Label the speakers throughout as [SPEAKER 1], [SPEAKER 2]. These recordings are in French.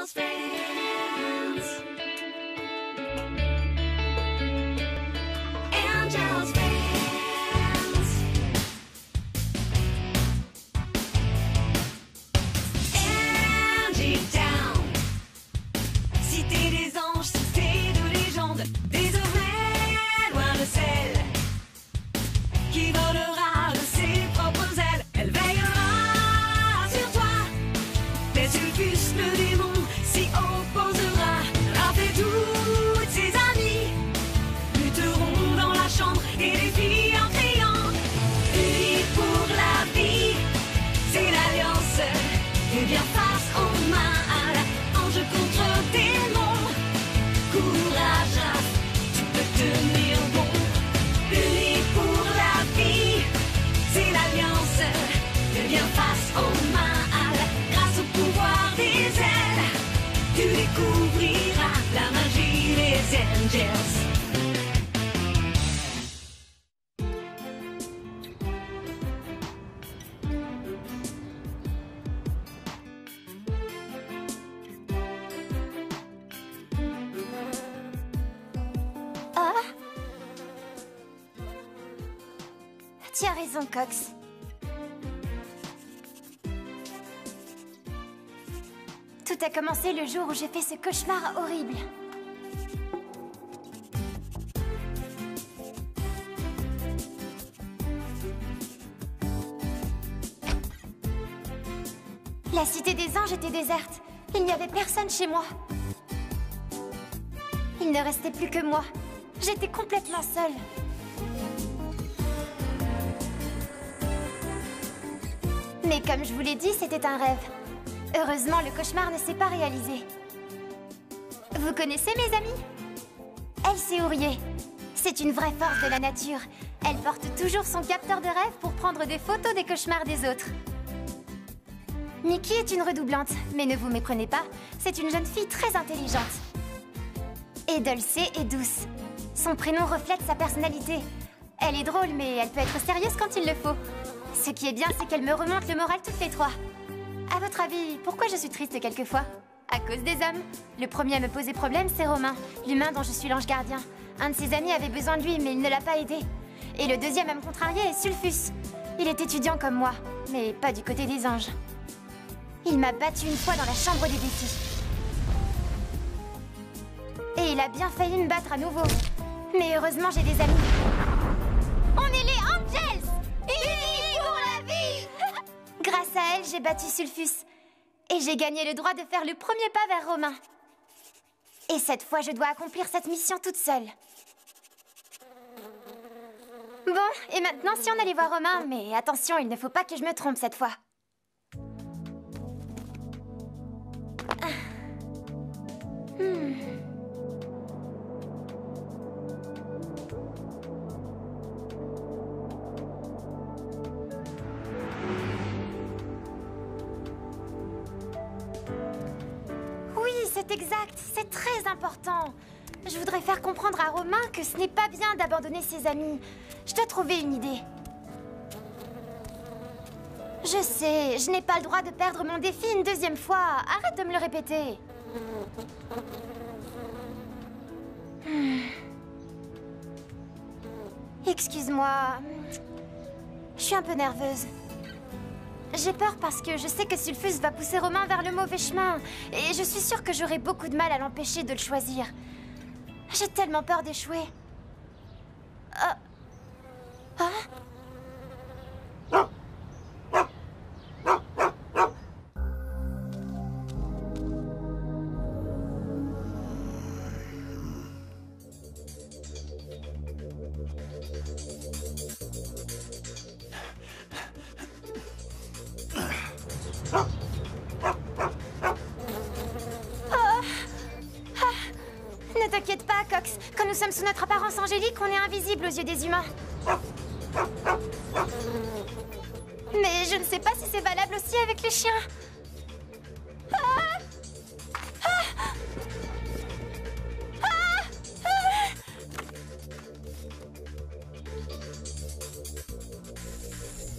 [SPEAKER 1] Angel's friends. Angel's friends. Angie Town. Cité des anges, cité de légende. Désormais, loin de celle qui volera de ses propres ailes. Elle veillera sur toi. Mais Sulfus, le démon, s'y opposera. Raph et toutes ses amies lutteront dans la chambre et les filles en criant. Unis pour la vie, c'est l'alliance. Et bien face au mal, ange contre démon. Courage, Raph, tu peux tenir bon. Unis pour la vie, c'est l'alliance. Et bien face au mal, grâce au pouvoir des ailes, tu découvriras la magie des Angels.
[SPEAKER 2] Ah. Tu as raison, Cox. Tout a commencé le jour où j'ai fait ce cauchemar horrible. La cité des anges était déserte. Il n'y avait personne chez moi. Il ne restait plus que moi. J'étais complètement seule. Mais comme je vous l'ai dit, c'était un rêve. Heureusement, le cauchemar ne s'est pas réalisé. Vous connaissez mes amis? Elsie Ourier. C'est une vraie force de la nature. Elle porte toujours son capteur de rêve pour prendre des photos des cauchemars des autres. Mickey est une redoublante, mais ne vous méprenez pas, c'est une jeune fille très intelligente. Et Dulcet est douce. Son prénom reflète sa personnalité. Elle est drôle, mais elle peut être sérieuse quand il le faut. Ce qui est bien, c'est qu'elle me remonte le moral toutes les trois. À votre avis, pourquoi je suis triste quelquefois? À cause des hommes. Le premier à me poser problème, c'est Romain, l'humain dont je suis l'ange gardien. Un de ses amis avait besoin de lui, mais il ne l'a pas aidé. Et le deuxième à me contrarier est Sulfus. Il est étudiant comme moi, mais pas du côté des anges. Il m'a battu une fois dans la chambre des défis. Et il a bien failli me battre à nouveau. Mais heureusement, j'ai des amis. On est les Angels! Unis pour la vie! Grâce à elle, j'ai battu Sulfus. Et j'ai gagné le droit de faire le premier pas vers Romain. Et cette fois, je dois accomplir cette mission toute seule. Bon, et maintenant, si on allait voir Romain, mais attention, il ne faut pas que je me trompe cette fois. Oui, c'est exact, c'est très important. Je voudrais faire comprendre à Romain que ce n'est pas bien d'abandonner ses amis. Je dois trouver une idée. Je sais, je n'ai pas le droit de perdre mon défi une deuxième fois. Arrête de me le répéter. Excuse-moi. Je suis un peu nerveuse. J'ai peur parce que je sais que Sulfus va pousser Romain vers le mauvais chemin. Et je suis sûre que j'aurai beaucoup de mal à l'empêcher de le choisir. J'ai tellement peur d'échouer. Hein? Ne t'inquiète pas, Cox. Quand nous sommes sous notre apparence angélique, on est invisible aux yeux des humains. Mais je ne sais pas si c'est valable aussi avec les chiens.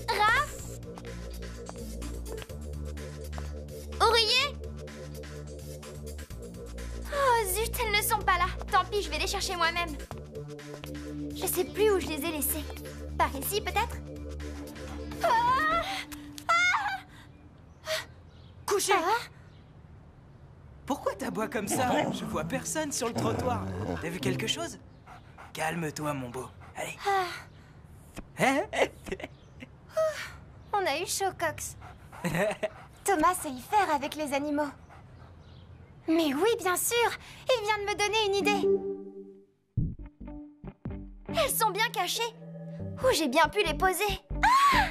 [SPEAKER 2] Raph? Ourier? Zut, elles ne sont pas là. Tant pis, je vais les chercher moi-même. Je sais plus où je les ai laissées. Par ici, peut-être?
[SPEAKER 3] Couché! Pourquoi t'aboies comme ça? Je vois personne sur le trottoir. T'as vu quelque chose? Calme-toi, mon beau. Allez. Hein?
[SPEAKER 2] On a eu chaud, Cox. Thomas sait y faire avec les animaux. Mais oui, bien sûr. Il vient de me donner une idée. Elles sont bien cachées. Où j'ai bien pu les poser? Ah!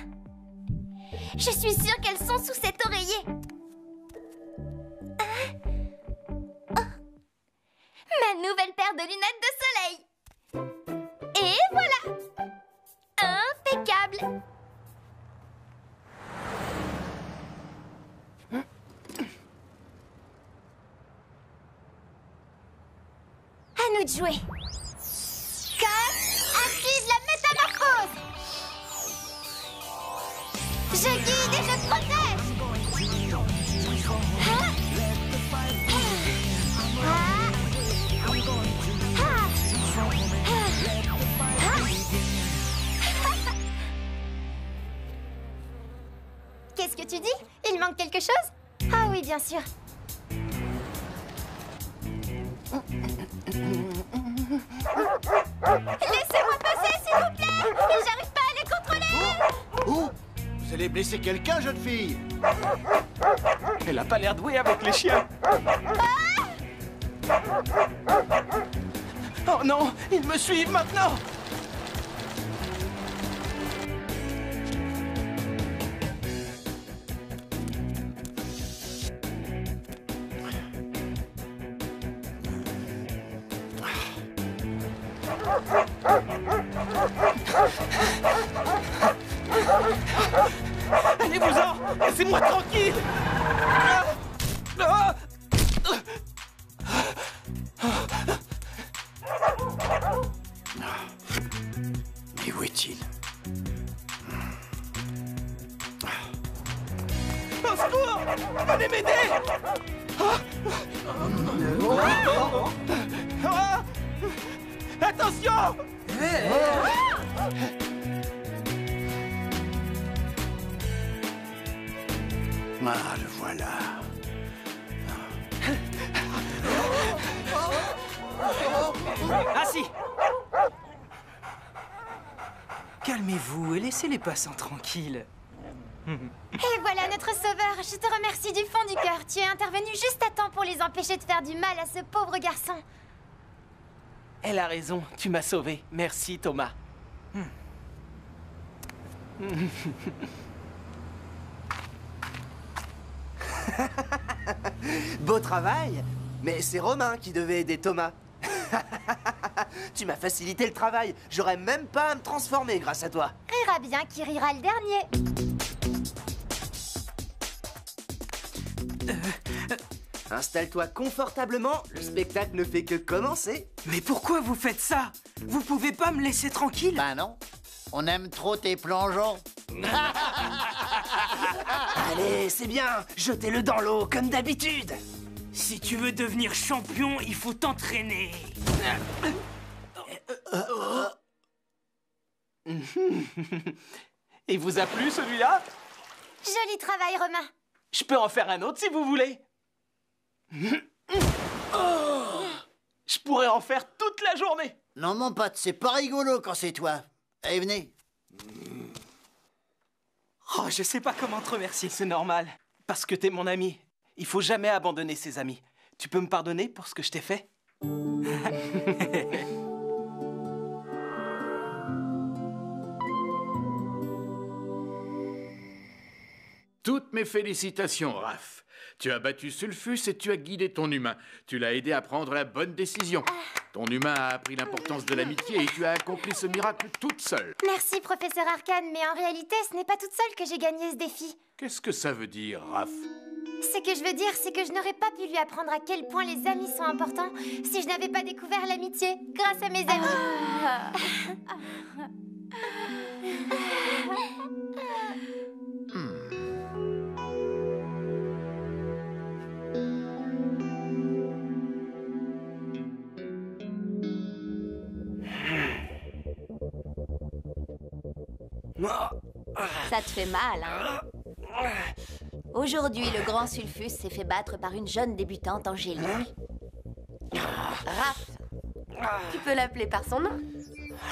[SPEAKER 2] Je suis sûre qu'elles sont sous cet oreiller. Ma nouvelle paire de lunettes de soleil. Et voilà. Impeccable. À nous de jouer. Comme active la métamorphose. Je guide et je protège. Ah. Qu'est-ce que tu dis? Il manque quelque chose? Ah oui, bien sûr. Laissez-moi passer, s'il vous plaît! J'arrive pas à les contrôler!
[SPEAKER 4] Oh! Vous allez blesser quelqu'un, jeune fille?
[SPEAKER 3] Elle a pas l'air douée avec les chiens. Oh non, ils me suivent maintenant. Allez-vous-en! Laissez-moi tranquille!
[SPEAKER 4] Mais où est-il?
[SPEAKER 3] Au secours! Venez m'aider! Attention!
[SPEAKER 4] Ah, le voilà.
[SPEAKER 3] Ah si! Calmez-vous et laissez les passants tranquilles.
[SPEAKER 2] Et voilà notre sauveur. Je te remercie du fond du cœur. Tu es intervenu juste à temps pour les empêcher de faire du mal à ce pauvre garçon.
[SPEAKER 3] Elle a raison, tu m'as sauvé. Merci, Thomas.
[SPEAKER 5] Beau travail, mais c'est Romain qui devait aider Thomas. Tu m'as facilité le travail. J'aurais même pas à me transformer grâce à toi.
[SPEAKER 2] Rira bien qui rira le dernier.
[SPEAKER 5] Installe-toi confortablement, le spectacle ne fait que commencer.
[SPEAKER 3] Mais pourquoi vous faites ça? Vous pouvez pas me laisser tranquille?
[SPEAKER 6] Ben non, on aime trop tes plongeons.
[SPEAKER 5] Allez, c'est bien, jetez-le dans l'eau comme d'habitude.
[SPEAKER 3] Si tu veux devenir champion, il faut t'entraîner. Il vous a plu celui-là?
[SPEAKER 2] Joli travail, Romain.
[SPEAKER 3] Je peux en faire un autre si vous voulez. Je pourrais en faire toute la journée.
[SPEAKER 6] Non, mon pote, c'est pas rigolo quand c'est toi. Allez, venez.
[SPEAKER 3] Oh, je sais pas comment te remercier, c'est normal. Parce que t'es mon ami. Il faut jamais abandonner ses amis. Tu peux me pardonner pour ce que je t'ai fait?
[SPEAKER 7] Toutes mes félicitations, Raph. Tu as battu Sulfus et tu as guidé ton humain. Tu l'as aidé à prendre la bonne décision. Ton humain a appris l'importance de l'amitié et tu as accompli ce miracle toute seule.
[SPEAKER 2] Merci, professeur Arcane, mais en réalité, ce n'est pas toute seule que j'ai gagné ce défi.
[SPEAKER 7] Qu'est-ce que ça veut dire, Raph?
[SPEAKER 2] Ce que je veux dire, c'est que je n'aurais pas pu lui apprendre à quel point les amis sont importants si je n'avais pas découvert l'amitié grâce à mes amis.
[SPEAKER 8] Ça te fait mal, hein? Aujourd'hui, le grand Sulfus s'est fait battre par une jeune débutante angélique. Raph. Tu peux l'appeler par son nom?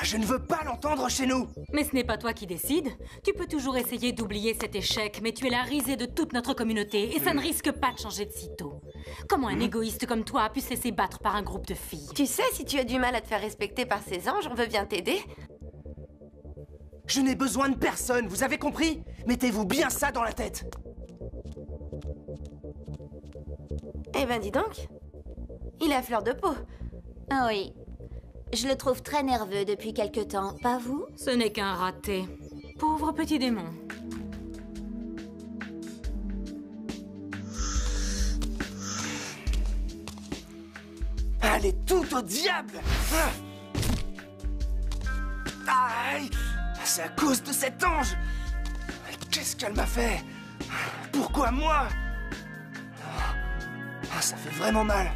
[SPEAKER 5] Je ne veux pas l'entendre chez nous.
[SPEAKER 9] Mais ce n'est pas toi qui décides. Tu peux toujours essayer d'oublier cet échec, mais tu es la risée de toute notre communauté et ça ne risque pas de changer de sitôt. Comment un égoïste comme toi a pu se laisser battre par un groupe de filles?
[SPEAKER 8] Tu sais, si tu as du mal à te faire respecter par ces anges, on veut bien t'aider.
[SPEAKER 5] Je n'ai besoin de personne, vous avez compris? Mettez-vous bien ça dans la tête.
[SPEAKER 8] Eh ben dis donc, il est à fleur de peau.
[SPEAKER 2] Ah oui. Je le trouve très nerveux depuis quelque temps, pas vous?
[SPEAKER 9] Ce n'est qu'un raté. Pauvre petit démon.
[SPEAKER 5] Allez, tout au diable! Aïe! C'est à cause de cet ange! Qu'est-ce qu'elle m'a fait? Pourquoi moi? Ça fait vraiment mal.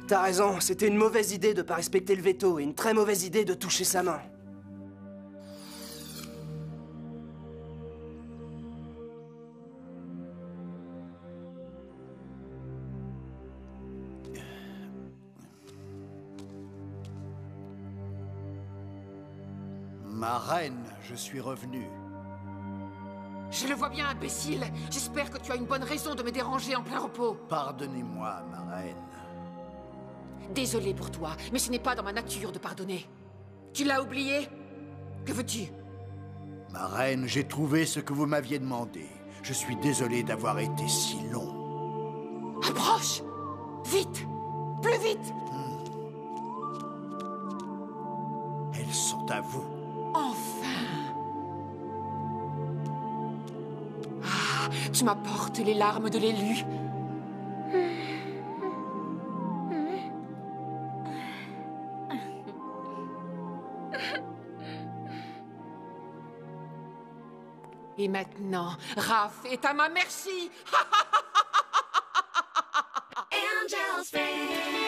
[SPEAKER 5] T'as raison, c'était une mauvaise idée de pas respecter le veto et une très mauvaise idée de toucher sa main.
[SPEAKER 6] Ma reine, je suis revenu.
[SPEAKER 10] Je le vois bien, imbécile. J'espère que tu as une bonne raison de me déranger en plein repos.
[SPEAKER 6] Pardonnez-moi, ma reine.
[SPEAKER 10] Désolé pour toi, mais ce n'est pas dans ma nature de pardonner. Tu l'as oublié? Que veux-tu?
[SPEAKER 6] Ma reine, j'ai trouvé ce que vous m'aviez demandé. Je suis désolé d'avoir été si long.
[SPEAKER 10] Approche! Vite! Plus vite!
[SPEAKER 6] Elles sont à vous.
[SPEAKER 10] Enfin! Ah, tu m'apportes les larmes de l'élu. Et maintenant, Raph est à ma merci.
[SPEAKER 1] Angel's Fair.